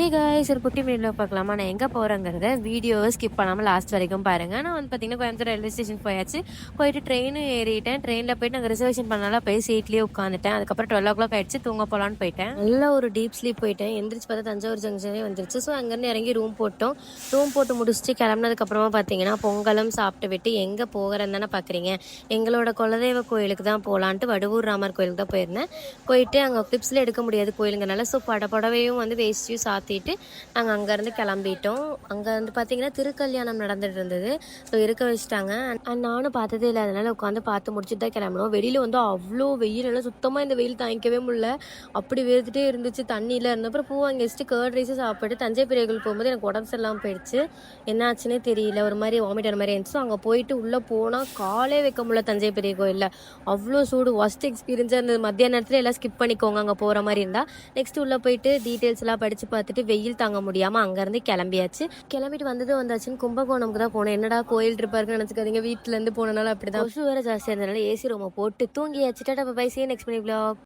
Hey guys, ஒரு குட்டி video பார்க்கலாமா? நான் எங்கே போகிறேங்கிறத வீடியோவை ஸ்கிப் பண்ணாமல் லாஸ்ட் வரைக்கும் பாருங்கள். நான் வந்து பார்த்தீங்கன்னா கோயம்புத்தூர் ரயில்வே ஸ்டேஷன் போயாச்சு. போயிட்டு ட்ரெயினும் ஏறிட்டேன். ட்ரெயினில் போயிட்டு நாங்கள் ரிசர்வேஷன் பண்ணாலும் போய் சீட்லேயே உட்காந்துட்டேன். அதுக்கப்புறம் 12 o'clock ஆயிடுச்சு, தூங்க போகலான்னு போயிட்டேன். நல்ல ஒரு டீப் ஸ்லீப் போயிட்டேன். எந்திரிச்சு பார்த்தா தஞ்சாவூர் ஜங்ஷனே வந்துருச்சு. ஸோ அங்கேருந்து இறங்கி ரூம் போட்டோம். ரூம் போட்டு முடிச்சுட்டு கிளம்புனதுக்கப்புறமா பார்த்தீங்கன்னா பொங்கலும் சாப்பிட்டு விட்டு எங்கே போகிறேன்னு தானே பார்க்குறீங்க, எங்களோட குலதெய்வ கோயிலுக்கு தான் போகலான்ட்டு வடுவூர் ராமர் கோயிலுக்கு தான் போயிருந்தேன். போயிட்டு அங்கே கிளிப்ஸில் எடுக்க முடியாது கோயிலுங்கனால, ஸோ புடவையும் வந்து வேஸ்டியும் சாத்திட்டு நாங்கள் அங்கேருந்து கிளம்பிட்டோம். அங்கே வந்து பார்த்தீங்கன்னா திருக்கல்யாணம் நடந்துட்டு இருந்தது. ஸோ இருக்க வச்சுட்டாங்க. அண்ட் நானும் பார்த்ததே இல்லை, அதனால் உட்காந்து பார்த்து முடிச்சுட்டு தான் கிளம்பணும். வெளியில் வந்து அவ்வளோ வெயில், எல்லாம் சுத்தமாக இந்த வெயில் தாங்கிக்கவே முடியல. அப்படி வேர்த்துட்டே இருந்துச்சு. தண்ணியில் இருந்தப்பறம் பூ வாங்கி வச்சுட்டு கேர்ட் ரைஸும் சாப்பிட்டு தஞ்சை பெரிய கோயில் போகும்போது எனக்கு உடம்பு சரியில்லாமல் போயிடுச்சு. என்ன ஆச்சுன்னே தெரியல, ஒரு மாதிரி வாமிட் ஆன மாதிரி இருந்துச்சு. அங்கே போயிட்டு உள்ளே போனால் காலே வைக்க முடியல. தஞ்சை பெரிய கோயிலில் அவ்வளோ சூடு, ஒஸ்ட் எக்ஸ்பீரியன்ஸாக இருந்தது. மத்தியான நேரத்தில் எல்லாம் ஸ்கிப் பண்ணிக்கோங்க அங்கே போகிற மாதிரி இருந்தால். நெக்ஸ்ட் உள்ளே போயிட்டு டீட்டெயில்ஸ் எல்லாம் படித்து பார்த்துட்டு வெயில் தாங்க முடியாமல் அங்கேருந்து கிளம்பியாச்சு. கிளம்பிட்டு வந்தாச்சுன்னு கும்பகோணம்க்கு தான் போனேன். என்னடா கோயில் ட்ரிப்பாக இருக்குன்னு நினச்சிக்காதீங்க, வீட்டிலேருந்து போனனால அப்படி தான். கொசு வேறு ஜாஸ்தியாக இருந்ததுனால ஏசி ரூமை போட்டு தூங்கியாச்சு. Tata bye, see you next minute vlog.